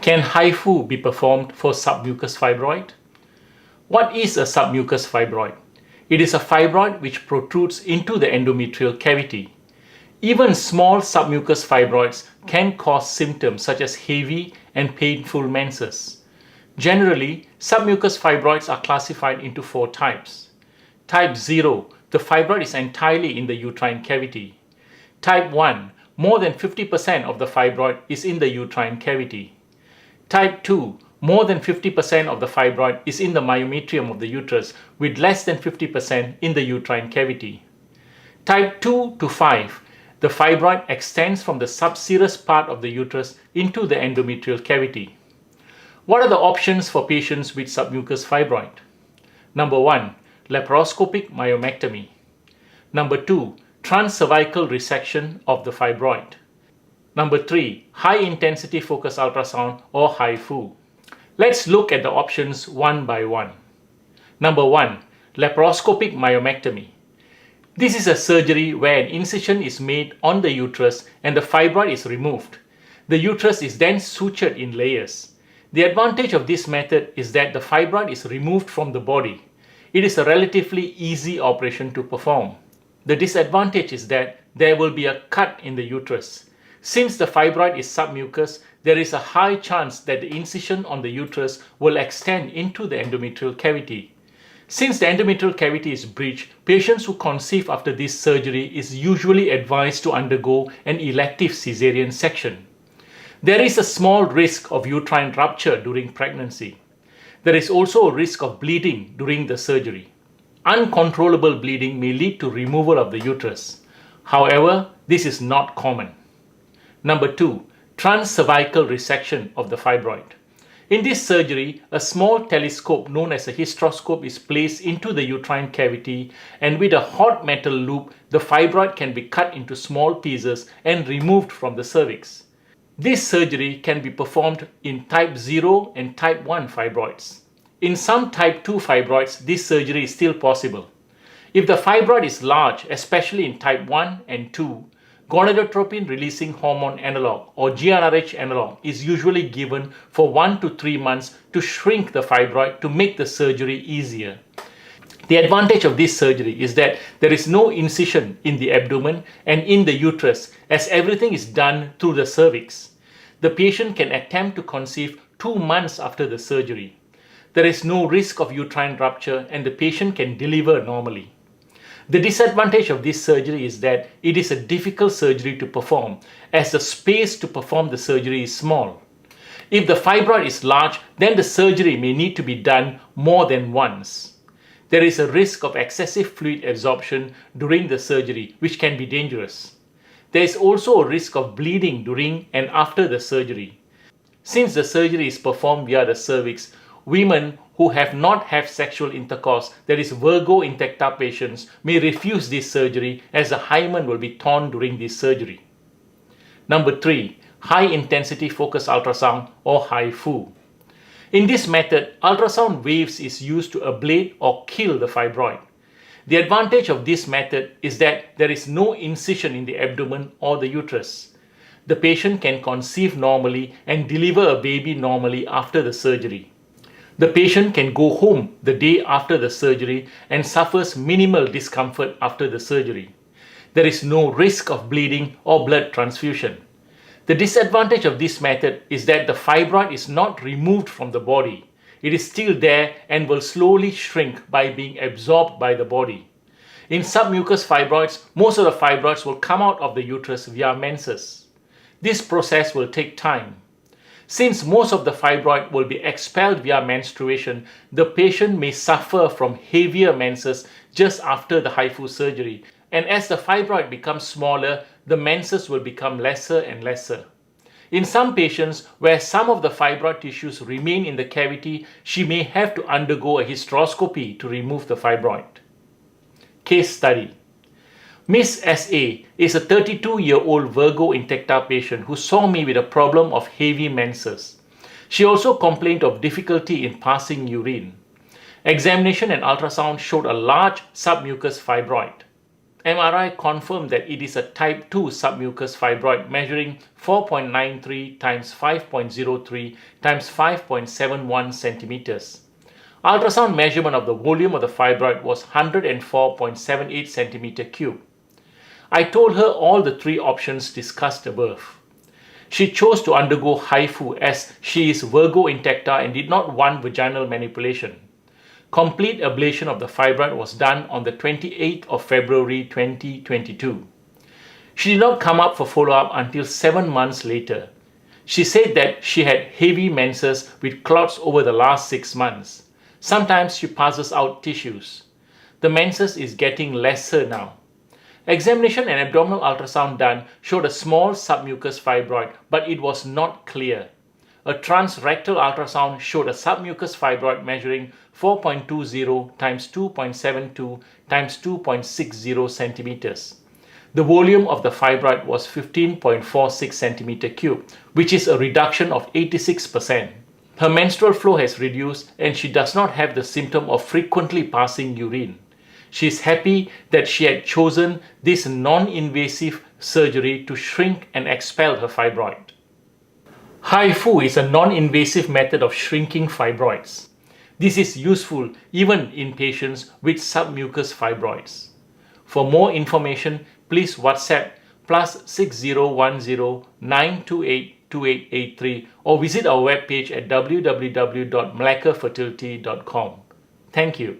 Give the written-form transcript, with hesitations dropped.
Can HIFU be performed for submucous fibroid? What is a submucous fibroid? It is a fibroid which protrudes into the endometrial cavity. Even small submucous fibroids can cause symptoms such as heavy and painful menses. Generally, submucous fibroids are classified into 4 types. Type 0, the fibroid is entirely in the uterine cavity. Type 1, more than 50% of the fibroid is in the uterine cavity. Type 2, more than 50% of the fibroid is in the myometrium of the uterus, with less than 50% in the uterine cavity. Type 2 to 5, the fibroid extends from the subserous part of the uterus into the endometrial cavity. What are the options for patients with submucous fibroid? Number 1, laparoscopic myomectomy. Number 2, transcervical resection of the fibroid. Number 3, high-intensity focused ultrasound or HIFU. Let's look at the options one by one. Number 1, laparoscopic myomectomy. This is a surgery where an incision is made on the uterus and the fibroid is removed. The uterus is then sutured in layers. The advantage of this method is that the fibroid is removed from the body. It is a relatively easy operation to perform. The disadvantage is that there will be a cut in the uterus. Since the fibroid is submucous, there is a high chance that the incision on the uterus will extend into the endometrial cavity. Since the endometrial cavity is breached, patients who conceive after this surgery is usually advised to undergo an elective caesarean section. There is a small risk of uterine rupture during pregnancy. There is also a risk of bleeding during the surgery. Uncontrollable bleeding may lead to removal of the uterus. However, this is not common. Number 2, transcervical resection of the fibroid. In this surgery, a small telescope known as a hysteroscope is placed into the uterine cavity, and with a hot metal loop, the fibroid can be cut into small pieces and removed from the cervix. This surgery can be performed in type 0 and type 1 fibroids. In some type 2 fibroids, this surgery is still possible. If the fibroid is large, especially in type 1 and 2, gonadotropin releasing hormone analog or GnRH analog is usually given for 1 to 3 months to shrink the fibroid to make the surgery easier. The advantage of this surgery is that there is no incision in the abdomen and in the uterus, as everything is done through the cervix. The patient can attempt to conceive 2 months after the surgery. There is no risk of uterine rupture and the patient can deliver normally. The disadvantage of this surgery is that it is a difficult surgery to perform, as the space to perform the surgery is small. If the fibroid is large, then the surgery may need to be done more than once. There is a risk of excessive fluid absorption during the surgery, which can be dangerous. There is also a risk of bleeding during and after the surgery. Since the surgery is performed via the cervix, women who have not had sexual intercourse, that is Virgo intacta patients, may refuse this surgery as the hymen will be torn during this surgery. Number 3, high-intensity focused ultrasound or HIFU. In this method, ultrasound waves is used to ablate or kill the fibroid. The advantage of this method is that there is no incision in the abdomen or the uterus. The patient can conceive normally and deliver a baby normally after the surgery. The patient can go home the day after the surgery and suffers minimal discomfort after the surgery. There is no risk of bleeding or blood transfusion. The disadvantage of this method is that the fibroid is not removed from the body. It is still there and will slowly shrink by being absorbed by the body. In submucous fibroids, most of the fibroids will come out of the uterus via menses. This process will take time. Since most of the fibroid will be expelled via menstruation, the patient may suffer from heavier menses just after the HIFU surgery. And as the fibroid becomes smaller, the menses will become lesser and lesser. In some patients, where some of the fibroid tissues remain in the cavity, she may have to undergo a hysteroscopy to remove the fibroid. Case study. Miss S.A. is a 32-year-old Virgo intacta patient who saw me with a problem of heavy menses. She also complained of difficulty in passing urine. Examination and ultrasound showed a large submucous fibroid. MRI confirmed that it is a type 2 submucous fibroid measuring 4.93 times 5.03 times 5.71 centimeters. Ultrasound measurement of the volume of the fibroid was 104.78 centimeter cube. I told her all the three options discussed above. She chose to undergo HIFU as she is Virgo intacta and did not want vaginal manipulation. Complete ablation of the fibroid was done on the 28th of February 2022. She did not come up for follow-up until 7 months later. She said that she had heavy menses with clots over the last 6 months. Sometimes she passes out tissues. The menses is getting lesser now. Examination and abdominal ultrasound done showed a small submucous fibroid, but it was not clear. A transrectal ultrasound showed a submucous fibroid measuring 4.20 times 2.72 times 2.60 centimeters. The volume of the fibroid was 15.46 centimeter cube, which is a reduction of 86%. Her menstrual flow has reduced and she does not have the symptom of frequently passing urine. She is happy that she had chosen this non-invasive surgery to shrink and expel her fibroid. HIFU is a non-invasive method of shrinking fibroids. This is useful even in patients with submucous fibroids. For more information, please WhatsApp +6010 928 2883 or visit our webpage at www.malaccafertility.com. Thank you.